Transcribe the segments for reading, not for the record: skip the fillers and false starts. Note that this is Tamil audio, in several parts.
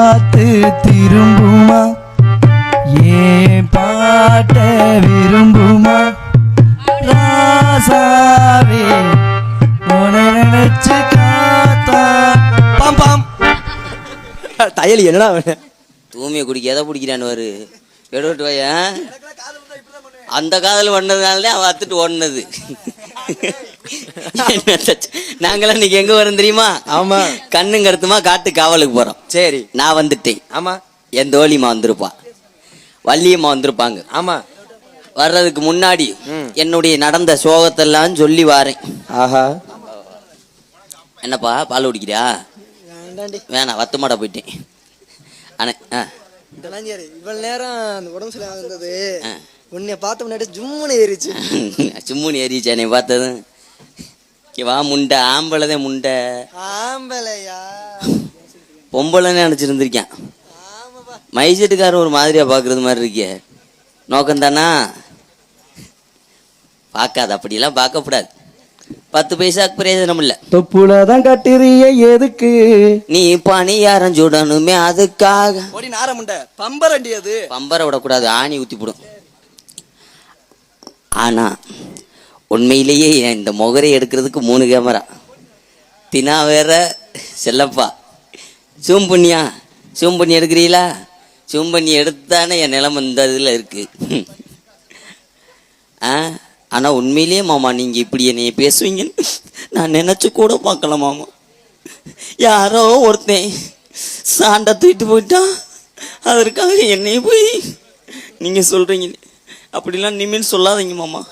பார்த்து திரும்புமா, ஏன் பாட்ட விரும்புமா, ராசாவே உன்னை நினைச்சு காத்தா. பாம் பாம் தையலி என்னடா தூமியை குடிக்க எதை பிடிக்கிறான்னு வரு எடுத்து வைய. அந்த காதல் பண்ணதுனாலே அவன் அத்துட்டு ஓடுனது. நாங்களாம் இன்னைக்கு எங்க வரோம் தெரியுமா? ஆமா, கண்ணும் கருத்துமா காட்டு காவலுக்கு போறோம். சரி, நான் வந்துட்டேன். ஆமா, என் தோழிமா வந்திருப்பா, வள்ளியம்மா வந்திருப்பாங்க. ஆமா, வர்றதுக்கு முன்னாடி என்னுடைய நடந்த சோகத்தெல்லாம் சொல்லி வாரேன். ஆஹா, என்னப்பா பால் குடிக்கிறியா? வேணாம், வத்து மாட போயிட்டேன். இவ்வளவு நேரம் அந்த உடம்பு சரியா இருந்தது, உன்னை பார்த்த முன்னாடி ஜும்முன்னு ஏறிச்சு. சும்முன்னு ஏறிச்சு என்னை பார்த்தது. வா முண்டை, ஆம்பளைதான் முண்டை. ஆம்பளையா? பொம்பளைன்னு நினைச்சிருந்திருக்கேன். மைசெட்டுக்காரன் ஒரு மாதிரியா பாக்குறது மாதிரி இருக்கிய. நோக்கம் தானா? பார்க்காது, அப்படியெல்லாம் பார்க்கக்கூடாது. 10 பைசாக்கு பிரயோஜனம் இல்ல. தொப்புலதான் கட்டுறிய எதுக்கு? நீ பணியாரம் சுடணுமே அதுக்காக. ஓடி நார முண்டை பம்பரண்டி. அது பம்பரை விடக்கூடாது, ஆணி ஊத்தி போடும். ஆனா உண்மையிலேயே இந்த முகரை எடுக்கிறதுக்கு 3 கேமரா. தினா வேற செல்லப்பா ஜூம் பண்ணியா, ஜூம் பண்ணி எடுக்கிறீங்களா? ஜூம் பண்ணி எடுத்தானே என் நிலைமை இந்த இதில் இருக்கு. ஆனா உண்மையிலேயே மாமா நீங்க இப்படி என்னைய பேசுவீங்கன்னு நான் நினைச்சு கூட பார்க்கல மாமா. யாரோ ஒருத்தன் சாண்டை தூக்கிட்டு போயிட்டான், அதற்காக என்னைய போய் நீங்க சொல்றீங்க. அப்படிலாம் நிமின்னு சொல்லாதீங்க மாமா.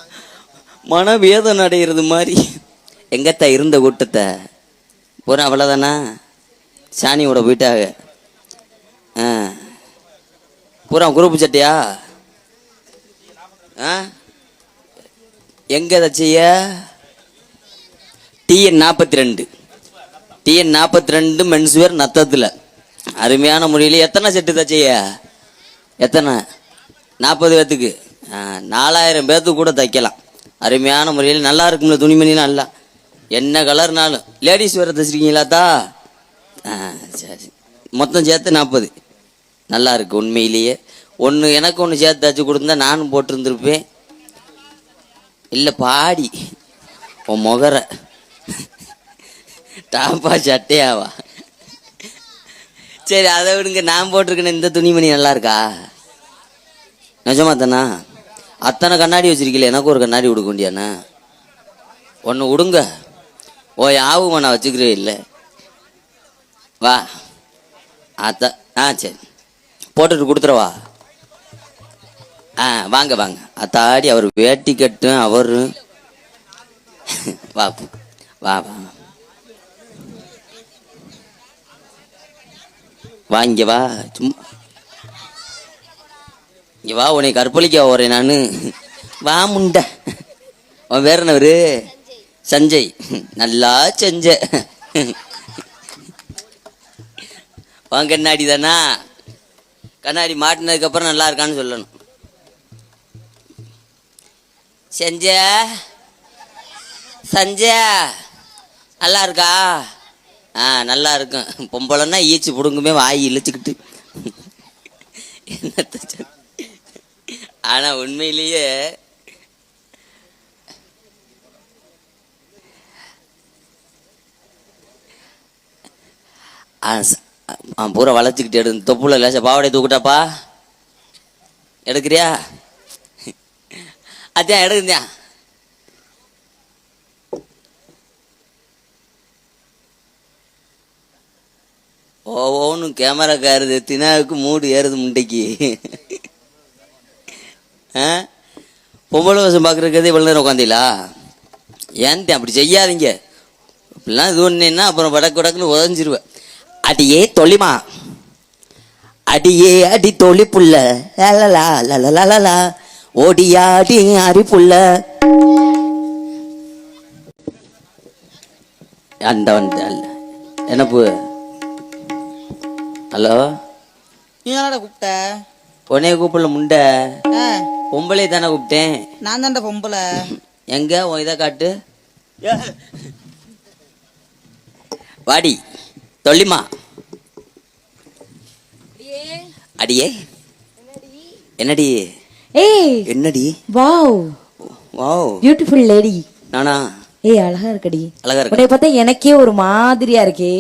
மனவேதனை அடைகிறது மாதிரி. எங்கத்த இருந்த கூட்டத்தை போறேன், அவ்வளோதானா? சாணியோட போயிட்டாங்க. பூரா குரூப்பு சட்டையா? எங்க தச்சைய? TN 42, TN 42 மென்ஸ்வேர் நத்தத்தில் அருமையான முறையில். எத்தனை செட்டு தச்சைய? எத்தனை? 40 பேத்துக்கு. 4000 பேத்துக்கு கூட தைக்கலாம் அருமையான முறையில். நல்லா இருக்கும்ல துணிமணிலாம், நல்லா என்ன கலர்னாலும். லேடிஸ் வேறு தைச்சிருக்கீங்களாத்தா? சரி, மொத்தம் சேர்த்து 40. நல்லா இருக்கு உண்மையிலேயே. ஒன்று எனக்கு ஒன்று சேர்த்து தைச்சி கொடுத்தா நானும் போட்டிருந்துருப்பேன். இல்லை பாடி உன் முகரை டாப்பா சட்டையாவா? சரி அதை விடுங்க. நான் போட்டிருக்கேன் இந்த துணிமணி நல்லா இருக்கா? நிஜமா தானா? அத்தனை கண்ணாடி வச்சிருக்கீங்களே, எனக்கு ஒரு கண்ணாடி கொடுக்க வேண்டியாண்ணா? ஒன்று விடுங்க. ஓ யாவும் நான் வச்சுக்கிறே இல்லை. வா அத்தா, சரி போட்டுட்டு கொடுத்துறவா? வாங்க வாங்க அத்தாடி. அவர் வேட்டி கட்டும் அவரு. வா வா வா வா இங்க வா, சும்மா இங்க வா. உன்னை கற்பழிக்க போறேன் நானு. வா முண்டை. அவன் வேற என்னவரு? சஞ்சய். நல்லா செஞ்ச. வாங்க கண்ணாடி தானா? கண்ணாடி மாட்டினதுக்கு அப்புறம் நல்லா இருக்கான்னு சொல்லணும். செஞ்ச சஞ்சா நல்லா இருக்கா? நல்லா இருக்கும். பொம்பளைன்னா ஈச்சு பிடுங்குமே வாய் இழுச்சுக்கிட்டு. என்னத்த? ஆனா உண்மையிலேயே பூரா வளைச்சிக்கிட்டு எடு. தொப்புல லேசா பாவடை தூக்கிட்டாப்பா. எடுக்கிறியா? அதான் எடுக்குறியா? ஓன்னு கேமரா காருது. தினாவுக்கு மூடு ஏறுது முண்டைக்கு. பொம்பளை வசம் பார்க்குறதுக்கு இவ்வளோ நேரம் உட்காந்தீங்களா? ஏன் அப்படி செய்யாதீங்க. இப்படிலாம் இது ஒன்றுன்னா அப்புறம் வடக்கு வடக்குன்னு உதஞ்சிருவேன். அடியே தொழிமா, அடியே அடி தொழி புள்ள, லலலா ஓடியாடி அரி புள்ள. அந்த என்ன பூ? ஹலோ, நீ என்னடா கூப்பிட்ட? உன்னைய கூப்பிடல முண்டை, பொம்பளை தானே கூப்பிட்டேன். நான் தான்டா பொம்பளை. எங்க உன் இதை காட்டு. வாடி தொல்லிமா. அடியே என்னடி ஏய் என்னடி வாவ் வாவ் பியூட்டிஃபுல் லேடி. நானா ஏய் அழகா இருக்கடி. அழகா இருக்கு. உன்னை பார்த்தா எனக்கே ஒரு மாதிரியா இருக்கே.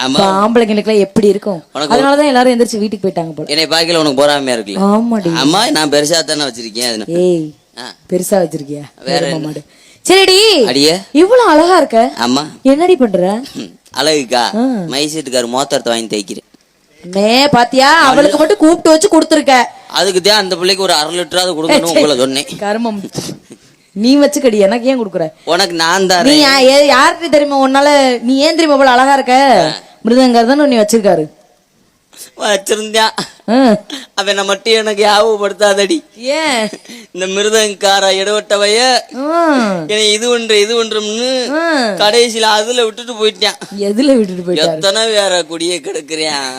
ஆமா ஆம்பளைங்களுக்குலாம் எப்படி இருக்கும்? அதனாலதான் எல்லாரும் எந்திரிச்சு வீட்டுக்கு போயிட்டாங்க போல. என்னை பாக்கல உனக்கு போறாமையா இருக்குல்ல. ஆமாடி. ஆமா நான் பெருசா தானே வச்சிருக்கேன் அது. ஏய் பெருசா வச்சிருக்கியா? வேற மாமாடு. சரிடி அடியே இவ்வளவு அழகா இருக்க. ஆமா என்னடி பண்ற? அழகுக்கா மைசெட்டுக்காரு மோத்தரத்தை வாங்கி தைக்கிறேன். மே பாத்தியா அவளுக்கு மட்டும் கூப்பிட்டு வச்சு கொடுத்துருக்க. அதுக்கு தான் அந்த பிள்ளைக்கு ஒரு 1/2 லிட்டராவது கொடுக்கணும் உங்களை சொன்னேன். கருமம் நீ வச்சுக்கடி எனக்கு ஏன் கொடுக்குற? உனக்கு நான் தான். நீ யாருக்கு தெரியுமா உன்னால நீ ஏன் தெரியுமா போல அழகா இருக்க? மிருதங்கர் தானே நீ வச்சிருக்காரு. வச்சிருந்தான் அவன் மட்டும் எனக்கு ஞாபகப்படுத்தாதடி. ஏன் இந்த மிருதங்கார இடவட்டவைய இது ஒன்றும்னு கடைசியில அதுல விட்டுட்டு போயிட்டான். எதுல விட்டுட்டு போயிட்டான்? எத்தனை வேற குடியே கிடக்குறேன்.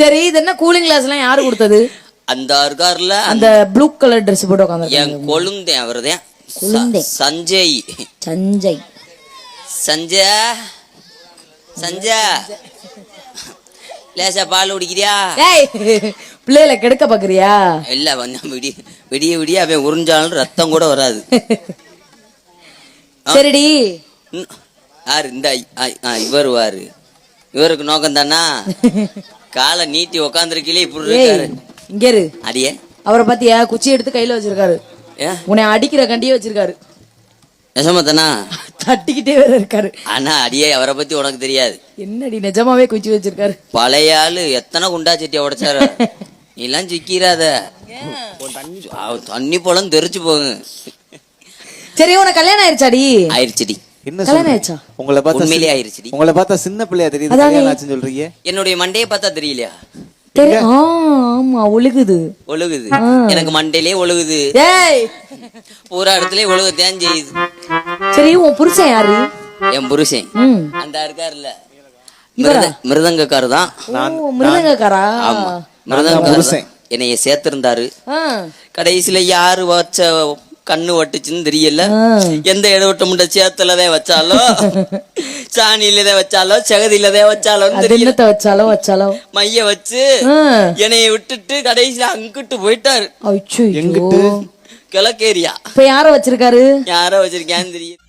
சரி இது என்ன கூலிங் கிளாஸ் எல்லாம் யாரு கொடுத்தது? அந்த இருக்காருல அந்த ப்ளூ கலர் ட்ரெஸ் போட்டு உட்காந்து என் கொழுந்தேன் அவர்தான். சஞ்சய் சஞ்சய் சஞ்சய் சஞ்சய் லேசா பால் குடிக்கிறியா? பிள்ளைல கெடுக்க பாக்குறியா? இல்ல விடிய விடிய அவன் உறிஞ்சாலும் ரத்தம் கூட வராது. சரிடி யாரு இந்த இவர் வாரு இவருக்கு நோக்கம் தானா? காலை நீட்டி உக்காந்துருக்கீங்களே இப்படி இருக்காரு. இங்க இரு அடியே அவரை பாத்தியா குச்சி எடுத்து கையில வச்சிருக்காரு. உன்னை அடிக்கிற கண்டியே வச்சிருக்காரு. நிஜமாத்தானா? தட்டிக்கிட்டே வேற இருக்காரு. ஆனா அடியே அவரை பத்தி உனக்கு தெரியாது. என்னடி நிஜமாவே குச்சி வச்சிருக்காரு. பழைய ஆளு எத்தனை குண்டா சட்டியா உடைச்சாரு. நீ எல்லாம் சிக்கிறாத தண்ணி போலம் தெரிச்சு போங்க. சரி உனக்கு கல்யாணம் ஆயிருச்சாடி? ஆயிருச்சுடி. கல்யாணம் ஆயிடுச்சா? உங்களை பார்த்தா உண்மையிலே ஆயிருச்சுடி. உங்களை பார்த்தா சின்ன பிள்ளையா தெரியுது. கல்யாணம் ஆச்சுன்னு சொல்றீங்க. என்னுடைய மண்டையை பார்த்தா தெரியலையா? ஆமா ஒழுகுது ஒழுகுது. எனக்கு மண்டையிலே ஒழுகுது. பூரா இடத்துல ஒழுகத்தான் செய்யுது. சரி உன் புருஷன் யாரு? என் புருஷன் அந்த இருக்காருல்ல மிருதங்கக்காரு தான். மிருதங்கக்காரா? ஆமா மிருதங்கக்காரு என்னைய சேர்த்திருந்தாரு. கடைசியில யாரு வச்ச கண்ணு வட்டுச்சுன்னு தெரியல. எந்த இடவட்ட முண்ட சேத்துலதான் வச்சாலும் சாணியிலதான் வச்சாலும் செகதியிலதான் வச்சாலும் மைய வச்சு என்னைய விட்டுட்டு கடைசியில அங்கிட்டு போயிட்டாரு. எங்கிட்டு? கிழக்கேரியா. இப்ப யார வச்சிருக்காரு? யார வச்சிருக்கான்னு தெரியும்.